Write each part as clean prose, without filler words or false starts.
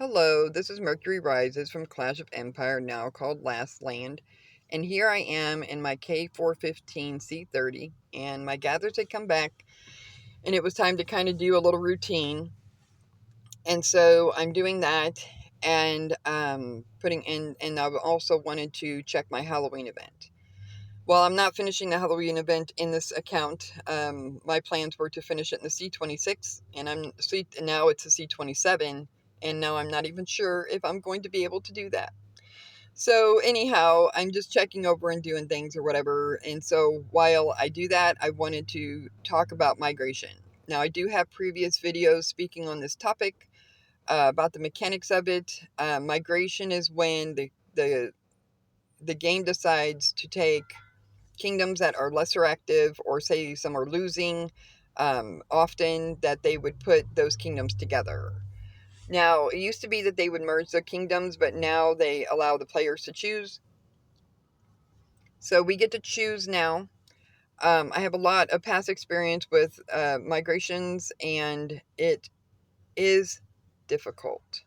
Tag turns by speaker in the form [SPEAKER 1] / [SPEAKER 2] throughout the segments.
[SPEAKER 1] Hello, this is Mercury Rises from Clash of Empire, now called Last Land. And here I am in my K415 C30, and my gathers had come back, and it was time to kind of do a little routine. And so I'm doing that, and putting in, and I also wanted to check my Halloween event. Well, I'm not finishing the Halloween event in this account. My plans were to finish it in the C26, and now it's a C27, and now I'm not even sure if I'm going to be able to do that. So anyhow, I'm just checking over and doing things or whatever. And so while I do that, I wanted to talk about migration. Now, I do have previous videos speaking on this topic about the mechanics of it. Migration is when the game decides to take kingdoms that are lesser active, or say some are losing, often that they would put those kingdoms together. Now, it used to be that they would merge the kingdoms, but now they allow the players to choose. So we get to choose now. I have a lot of past experience with migrations, and it is difficult.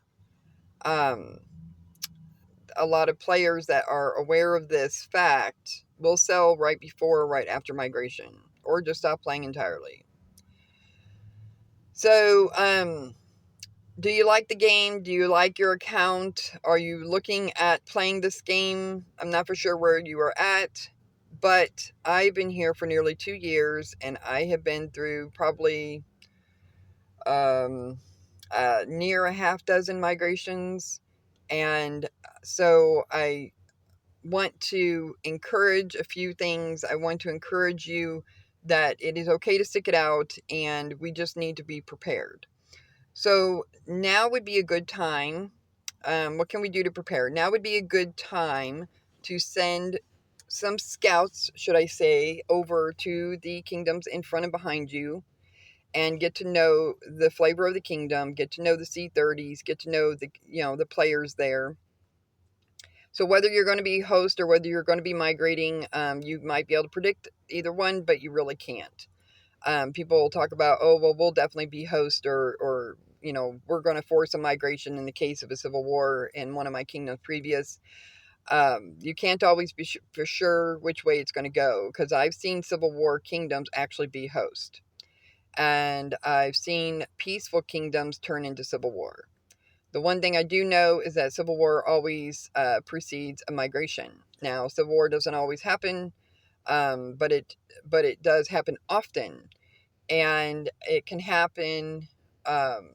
[SPEAKER 1] Um, a lot of players that are aware of this fact will sell right before or right after migration, or just stop playing entirely. So, do you like the game? Do you like your account? Are you looking at playing this game? I'm not for sure where you are at, but I've been here for nearly 2 years, and I have been through probably um, near a half dozen migrations. And so I want to encourage a few things. I want to encourage you that it is okay to stick it out, and we just need to be prepared. So now would be a good time. What can we do to prepare? Now would be a good time to send some scouts, should I say, over to the kingdoms in front and behind you, and get to know the flavor of the kingdom, get to know the C30s, get to know the players there. So whether you're going to be host or whether you're going to be migrating, you might be able to predict either one, but you really can't. People will talk about, oh, well, we'll definitely be host, or we're going to force a migration in the case of a civil war in one of my kingdoms previous. You can't always be for sure which way it's going to go, because I've seen civil war kingdoms actually be host, and I've seen peaceful kingdoms turn into civil war. The one thing I do know is that civil war always precedes a migration. Now, civil war doesn't always happen, but it does happen often, and it can happen um,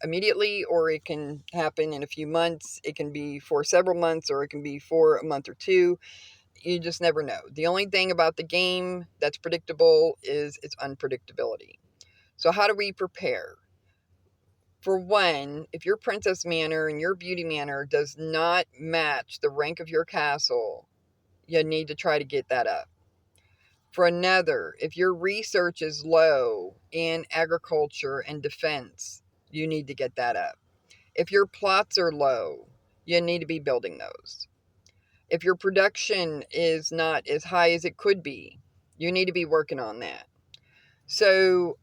[SPEAKER 1] immediately, or it can happen in a few months. It can be for several months, or it can be for a month or two. You just never know. The only thing about the game that's predictable is its unpredictability. So how do we prepare? For one, if your princess manor and your beauty manor does not match the rank of your castle, you need to try to get that up. For another, if your research is low in agriculture and defense, you need to get that up. If your plots are low, you need to be building those. If your production is not as high as it could be, you need to be working on that. So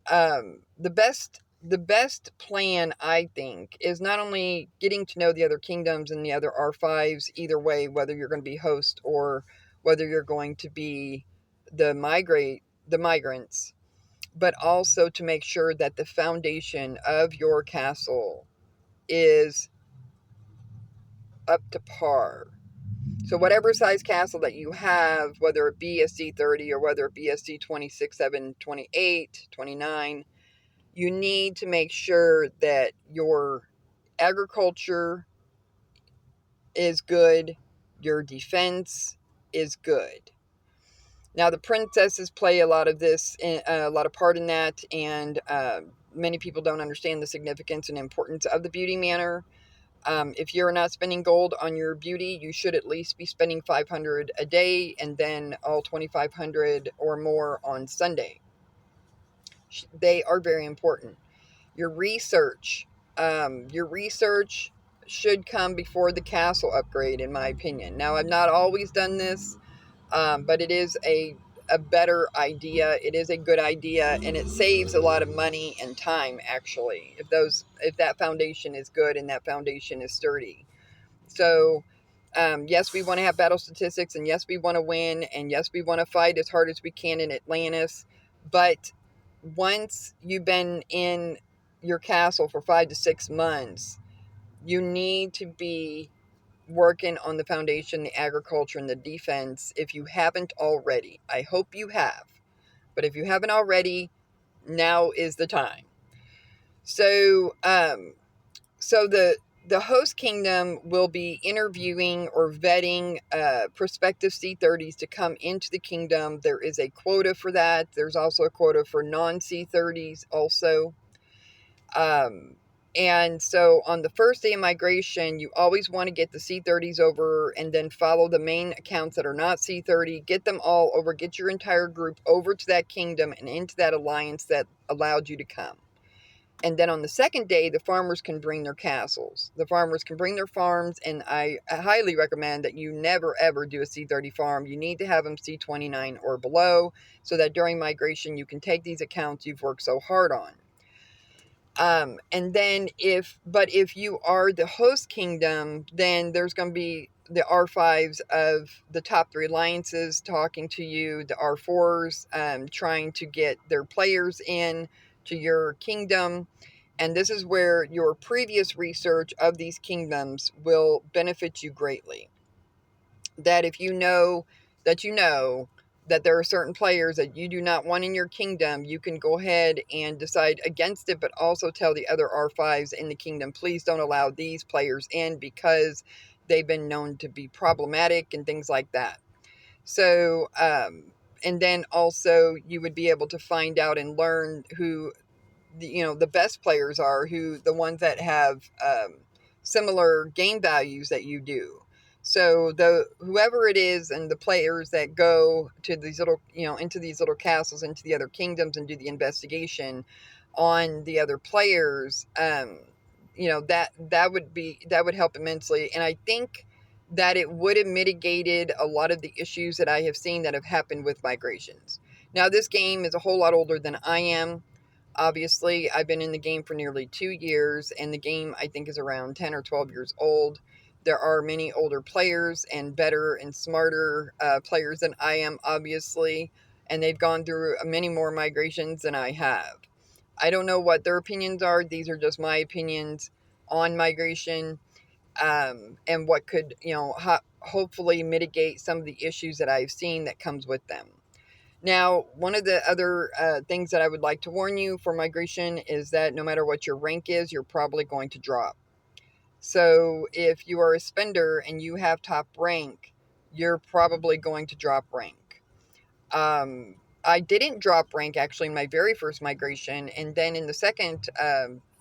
[SPEAKER 1] the best plan, I think, is not only getting to know the other kingdoms and the other R5s, either way, whether you're going to be host or whether you're going to be the migrants, but also to make sure that the foundation of your castle is up to par. So whatever size castle that you have, whether it be a C30 or whether it be a C26, 7, 28, 29, you need to make sure that your agriculture is good, your defense is good. Now, the princesses play a lot of a lot of part in that, and many people don't understand the significance and importance of the beauty manor. If you're not spending gold on your beauty, you should at least be spending 500 a day, and then all 2,500 or more on Sunday. They are very important. Your research, your research should come before the castle upgrade, in my opinion. Now, I've not always done this, but it is a better idea. It is a good idea, and it saves a lot of money and time, actually, if that foundation is good and that foundation is sturdy. So yes, we want to have battle statistics, and yes, we want to win, and yes, we want to fight as hard as we can in Atlantis. But once you've been in your castle for 5 to 6 months, you need to be working on the foundation, the agriculture, and the defense if you haven't already. I hope you have. But if you haven't already, now is the time. So, the host kingdom will be interviewing or vetting prospective C30s to come into the kingdom. There is a quota for that. There's also a quota for non-C30s also. And so on the first day of migration, you always want to get the C30s over and then follow the main accounts that are not C30. Get them all over. Get your entire group over to that kingdom and into that alliance that allowed you to come. And then on the second day, the farmers can bring their castles. The farmers can bring their farms, and I highly recommend that you never, ever do a C30 farm. You need to have them C29 or below so that during migration you can take these accounts you've worked so hard on. And then if you are the host kingdom, then there's going to be the R5s of the top 3 alliances talking to you, the R4s trying to get their players in to your kingdom. And this is where your previous research of these kingdoms will benefit you greatly. That if you know that there are certain players that you do not want in your kingdom, you can go ahead and decide against it, but also tell the other R5s in the kingdom, please don't allow these players in because they've been known to be problematic and things like that. So, and then also you would be able to find out and learn who the best players are, who the ones that have similar game values that you do. So whoever it is and the players that go to these little, into these little castles, into the other kingdoms and do the investigation on the other players, that would help immensely. And I think that it would have mitigated a lot of the issues that I have seen that have happened with migrations. Now, this game is a whole lot older than I am. Obviously, I've been in the game for nearly 2 years, and the game, I think, is around 10 or 12 years old. There are many older players and better and smarter players than I am, obviously, and they've gone through many more migrations than I have. I don't know what their opinions are. These are just my opinions on migration, and what could, hopefully mitigate some of the issues that I've seen that comes with them. Now, one of the other things that I would like to warn you for migration is that no matter what your rank is, you're probably going to drop. So if you are a spender and you have top rank, you're probably going to drop rank. I didn't drop rank actually in my very first migration, and then in the second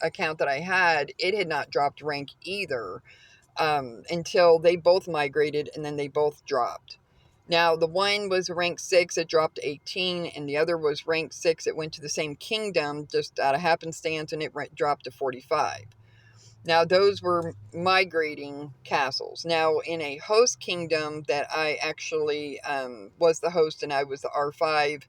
[SPEAKER 1] account that I had, it had not dropped rank either until they both migrated, and then they both dropped. Now, the one was rank 6, it dropped to 18, and the other was rank 6, it went to the same kingdom, just out of happenstance, and it dropped to 45. Now, those were migrating castles. Now, in a host kingdom that I actually was the host and I was the R5,